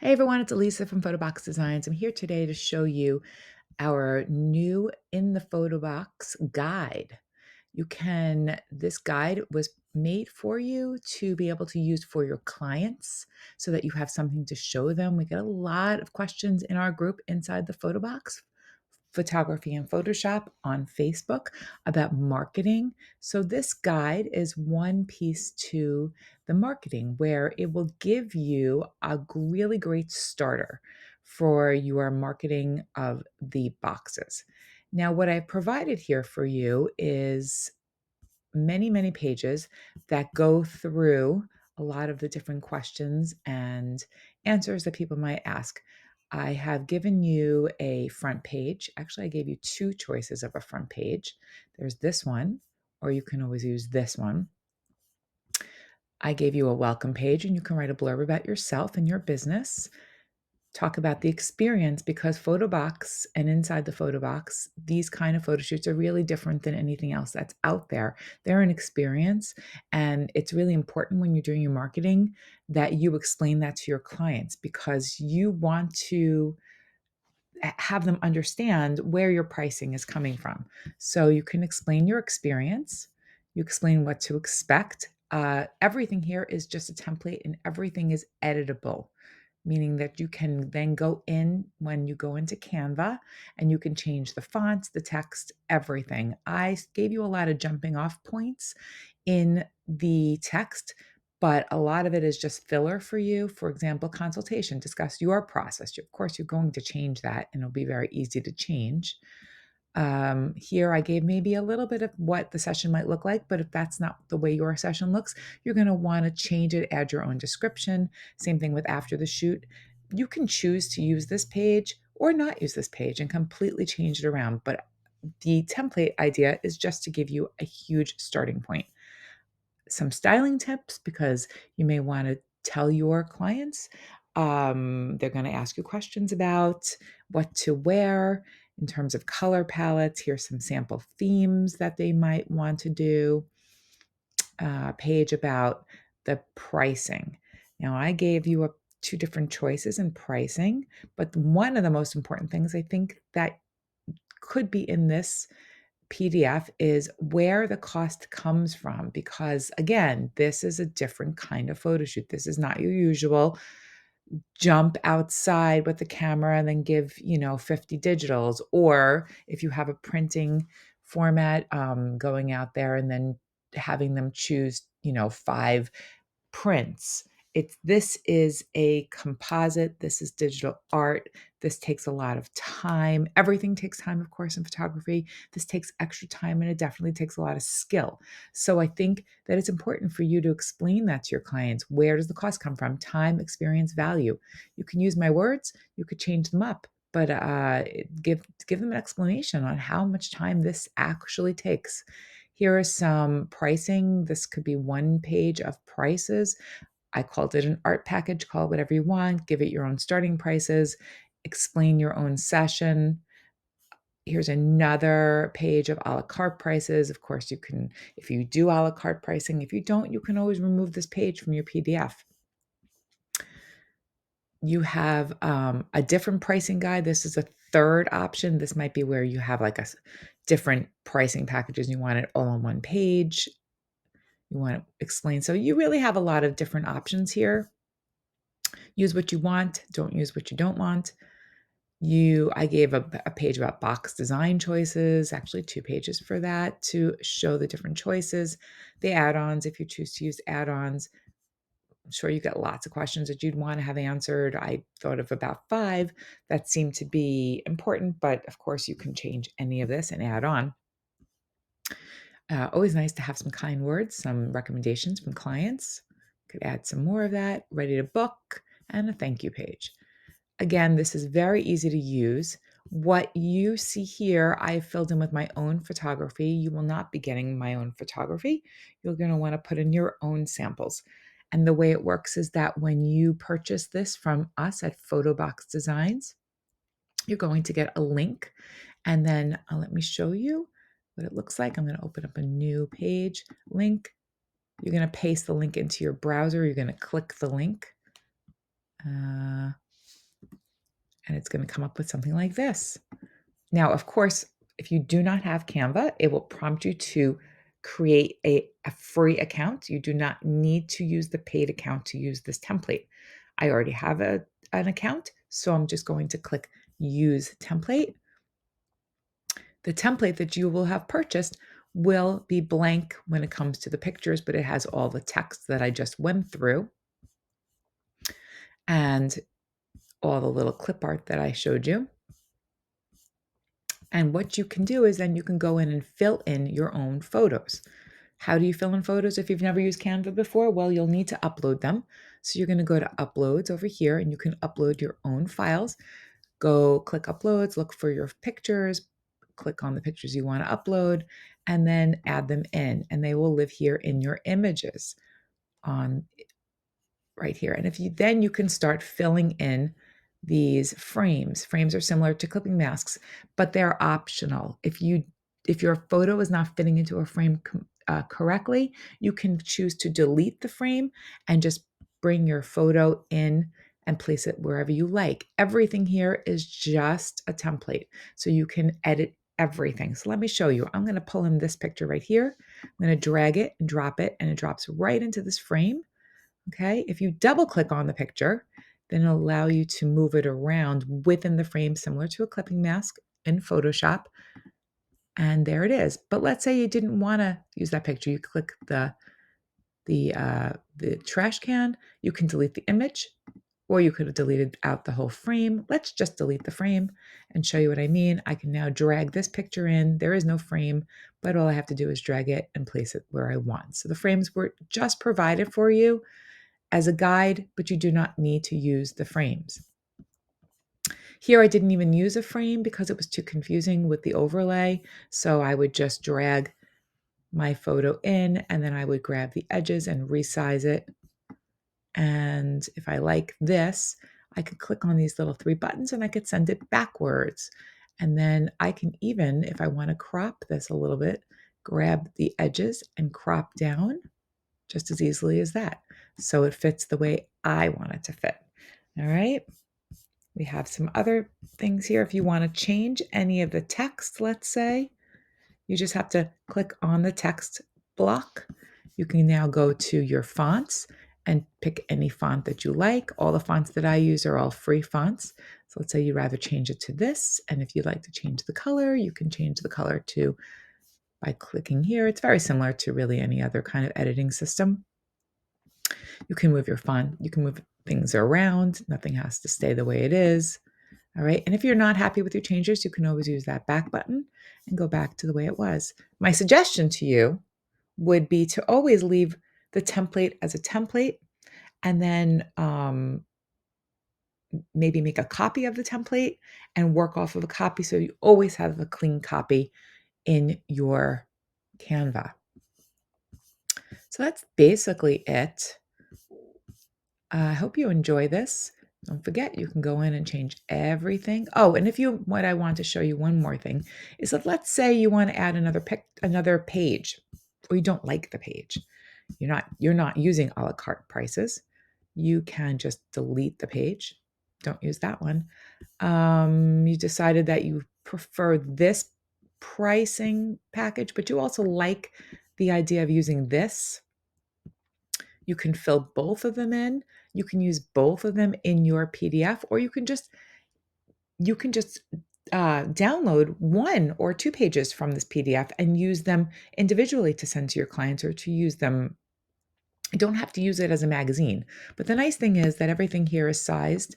Hey everyone, it's Elisa from Photobox Designs. I'm here today to show you our new In the Photo Box guide. This guide was made for you to be able to use for your clients so that you have something to show them. We get a lot of questions in our group inside the Photo Box, Photography and Photoshop on Facebook about marketing. So, this guide is one piece to the marketing where it will give you a really great starter for your marketing of the boxes. Now, what I've provided here for you is many pages that go through a lot of the different questions and answers that people might ask. I have given you a front page. Actually, I gave you two choices of a front page. There's this one, or you can always use this one. I gave you a welcome page, and you can write a blurb about yourself and your business. Talk about the experience because photo box and inside the photo box, these kind of photo shoots are really different than anything else that's out there. They're an experience, and it's really important when you're doing your marketing that you explain that to your clients because you want to have them understand where your pricing is coming from. So you can explain your experience, you explain what to expect. Everything here is just a template and everything is editable, meaning that you can then go in when you go into Canva and you can change the fonts, the text, everything. I gave you a lot of jumping off points in the text, but a lot of it is just filler for you. For example, consultation, discuss your process. Of course, you're going to change that and it'll be very easy to change. Here I gave maybe a little bit of what the session might look like, but if that's not the way your session looks, you're going to want to change it, add your own description. Same thing with after the shoot. You can choose to use this page or not use this page and completely change it around. But the template idea is just to give you a huge starting point. Some styling tips because you may want to tell your clients. They're going to ask you questions about what to wear in terms of color palettes. Here's some sample themes that they might want to do. Page about the pricing. Now, I gave you two different choices in pricing, but one of the most important things I think that could be in this PDF is where the cost comes from. Because again, this is a different kind of photo shoot. This is not your usual jump outside with the camera and then give, 50 digitals. Or if you have a printing format, going out there and then having them choose, five prints. This is a composite. This is digital art. This takes a lot of time. Everything takes time, of course, in photography. This takes extra time and it definitely takes a lot of skill. So I think that it's important for you to explain that to your clients. Where does the cost come from? Time, experience, value. You can use my words, you could change them up, but give them an explanation on how much time this actually takes. Here is some pricing. This could be one page of prices. I called it an art package, call it whatever you want, give it your own starting prices, explain your own session. Here's another page of a la carte prices. Of course, you can, if you do a la carte pricing, if you don't, you can always remove this page from your PDF. You have a different pricing guide. This is a third option. This might be where you have like different pricing packages. You want it all on one page. You want to explain. So you really have a lot of different options here. Use what you want, don't use what you don't want. I gave a page about box design choices, actually two pages for that to show the different choices. The add-ons, if you choose to use add-ons. I'm sure you get lots of questions that you'd want to have answered. I thought of about five that seem to be important, but of course you can change any of this and add on. Always nice to have some kind words, some recommendations from clients. Could add some more of that, ready to book, and a thank you page. Again, this is very easy to use. What you see here, I filled in with my own photography. You will not be getting my own photography. You're going to want to put in your own samples. And the way it works is that when you purchase this from us at Photobox Designs, you're going to get a link. And then let me show you what it looks like. I'm going to open up a new page, link. You're going to paste the link into your browser. You're going to click the link. and it's going to come up with something like this. Now, of course, if you do not have Canva, it will prompt you to create a free account. You do not need to use the paid account to use this template. I already have an account, so I'm just going to click Use Template. The template that you will have purchased will be blank when it comes to the pictures, but it has all the text that I just went through and all the little clip art that I showed you. And what you can do is then you can go in and fill in your own photos. How do you fill in photos if you've never used Canva before? Well, you'll need to upload them. So you're going to go to Uploads over here and you can upload your own files. Go click Uploads, look for your pictures, click on the pictures you want to upload, and then add them in. And they will live here in your images on right here. And if you then you can start filling in these frames. Frames are similar to clipping masks, but they're optional. If your photo is not fitting into a frame correctly, you can choose to delete the frame and just bring your photo in and place it wherever you like. Everything here is just a template, so you can edit everything. So let me show you. I'm going to pull in this picture right here. I'm going to drag it and drop it, and it drops right into this frame. Okay, if you double click on the picture, then it'll allow you to move it around within the frame, similar to a clipping mask in Photoshop. And there it is. But let's say you didn't want to use that picture. You click the trash can. You can delete the image, or you could have deleted out the whole frame. Let's just delete the frame and show you what I mean. I can now drag this picture in. There is no frame, but all I have to do is drag it and place it where I want. So the frames were just provided for you as a guide, but you do not need to use the frames. Here I didn't even use a frame because it was too confusing with the overlay. So I would just drag my photo in and then I would grab the edges and resize it. And if I like this, I could click on these little 3 buttons and I could send it backwards. And then I can even, if I want to crop this a little bit, grab the edges and crop down just as easily as that. So it fits the way I want it to fit. All right. We have some other things here. If you want to change any of the text, let's say, you just have to click on the text block. You can now go to your fonts and pick any font that you like. All the fonts that I use are all free fonts. So let's say you'd rather change it to this. And if you'd like to change the color, you can change the color to by clicking here. It's very similar to really any other kind of editing system. You can move your font, you can move things around. Nothing has to stay the way it is. All right. And if you're not happy with your changes, you can always use that back button and go back to the way it was. My suggestion to you would be to always leave the template as a template and then maybe make a copy of the template and work off of a copy so you always have a clean copy in your Canva. So that's basically it. I hope you enjoy this. Don't forget, you can go in and change everything. Oh, and what I want to show you one more thing is that let's say you want to add another page, or you don't like the page. You're not using a la carte prices. You can just delete the page. Don't use that one. You decided that you prefer this pricing package, but you also like the idea of using this. You can fill both of them in. You can use both of them in your PDF, or you can just download 1 or 2 pages from this PDF and use them individually to send to your clients or to use them. You don't have to use it as a magazine. But the nice thing is that everything here is sized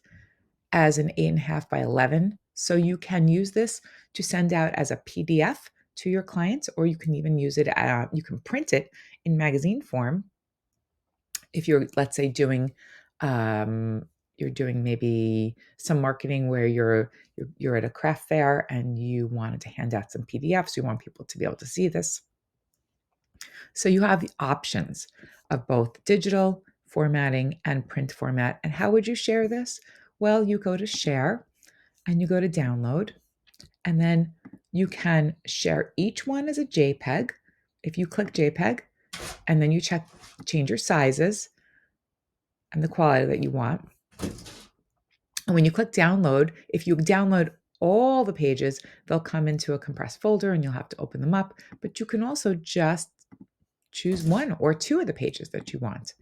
as an 8.5 by 11. So you can use this to send out as a PDF to your clients, or you can even use it, you can print it in magazine form. If you're, let's say, you're doing maybe some marketing where you're at a craft fair and you wanted to hand out some PDFs, you want people to be able to see this. So you have the options of both digital formatting and print format. And how would you share this? Well, you go to share and you go to download, and then you can share each one as a JPEG. If you click JPEG and then you change your sizes and the quality that you want, And when you click download, if you download all the pages, they'll come into a compressed folder and you'll have to open them up. But you can also just choose one or two of the pages that you want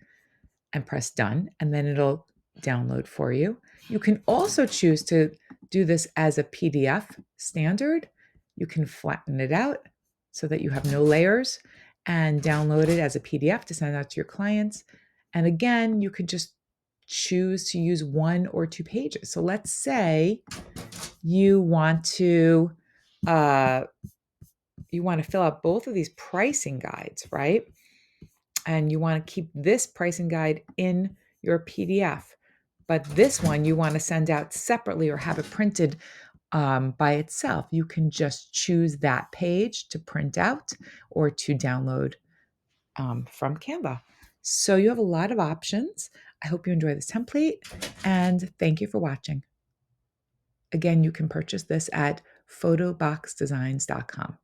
and press done, and then it'll download for you. You can also choose to do this as a PDF standard. You can flatten it out so that you have no layers and download it as a PDF to send out to your clients. And again, you could just choose to use one or two pages. So let's say you want to uh, fill out both of these pricing guides, right? And you want to keep this pricing guide in your PDF. But this one you want to send out separately or have it printed by itself. You can just choose that page to print out or to download from Canva. So you have a lot of options. I hope you enjoy this template and thank you for watching. Again, you can purchase this at photoboxdesigns.com.